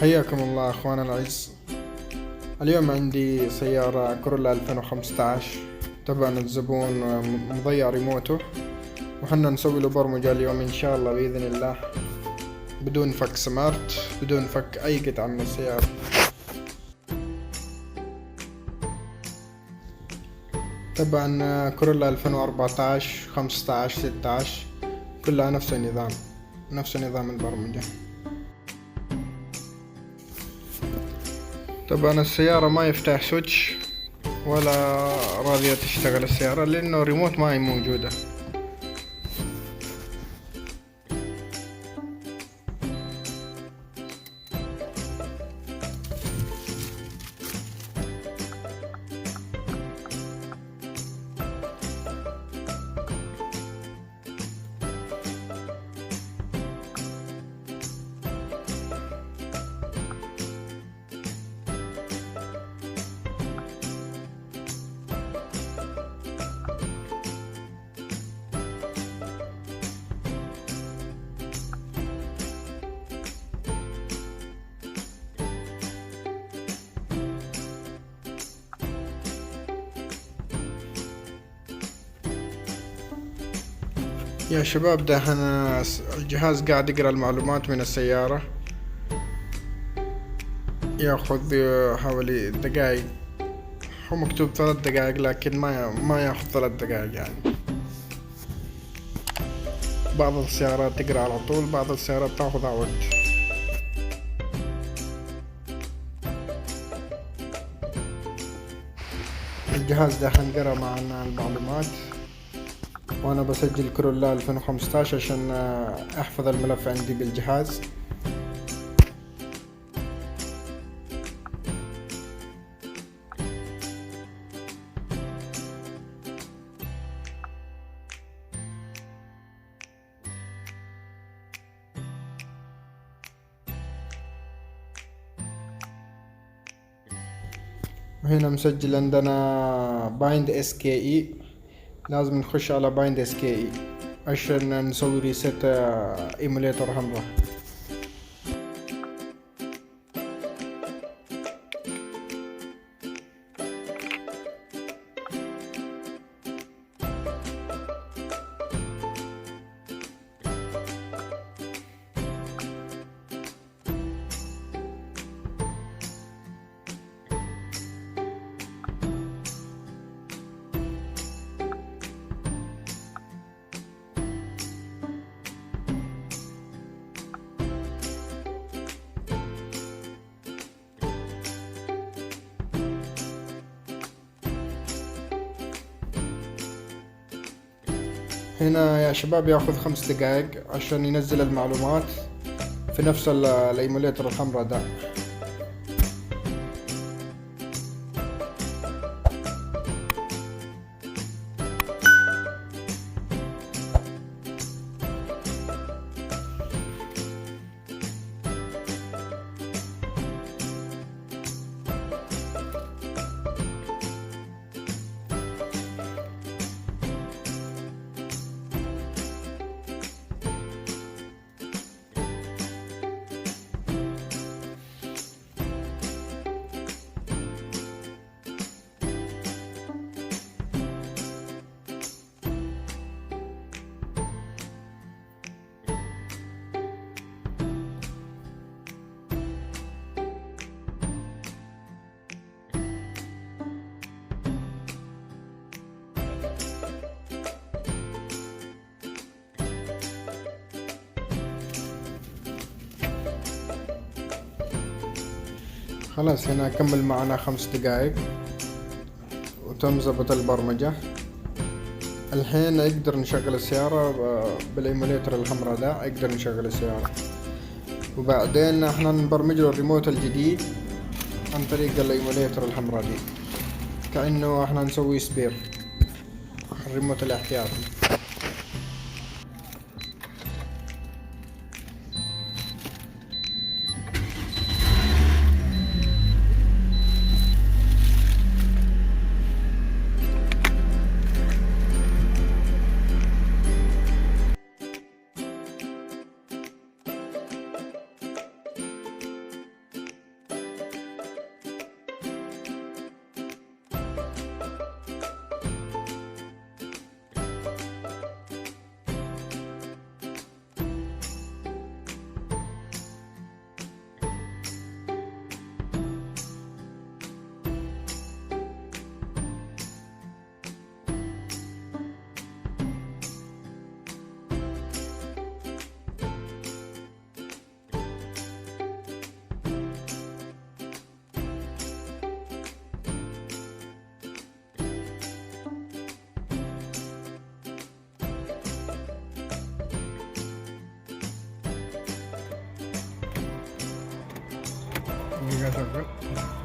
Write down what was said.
حياكم الله اخوان الأعز. اليوم عندي سيارة كورولا 2015. طبعا الزبون مضيع ريموته، وحنا نسوي له برمجة اليوم ان شاء الله بإذن الله، بدون فك سمارت، بدون فك اي قطعة من السيارة. طبعا كورولا 2014 15 16 كلها نفس نظام البرمجة. طبعا السيارة ما يفتح سويتش ولا راضية تشتغل السيارة لأنه ريموت ما هي موجودة. يا شباب، ده أنا الجهاز قاعد يقرأ المعلومات من السيارة، ياخذ حوالي دقايق. هو مكتوب 3 دقايق لكن ما ياخذ 3 دقايق يعني. بعض السيارات تقرأ على طول، بعض السيارات تاخذ وقت. الجهاز ده قرأ معنا المعلومات، وانا بسجل كورولا 2015 عشان احفظ الملف عندي بالجهاز. وهنا مسجل عندنا بايند اس كي اي، لازم نخش على بايند اس كي اي عشان نسوي ريست ايموليتر حمراء. هنا يا شباب ياخذ 5 دقايق عشان ينزل المعلومات في نفس الايموليتر الحمراء ده. خلاص هنا كمل معنا 5 دقايق وتم ضبط البرمجة. الحين نقدر نشغل السيارة بالايموليتر الحمراء ده، نقدر نشغل السيارة، وبعدين احنا نبرمج له الريموت الجديد عن طريق الايموليتر الحمراء دي، كأنه احنا نسوي سبير الريموت الاحتياطي. قاعد اشغل.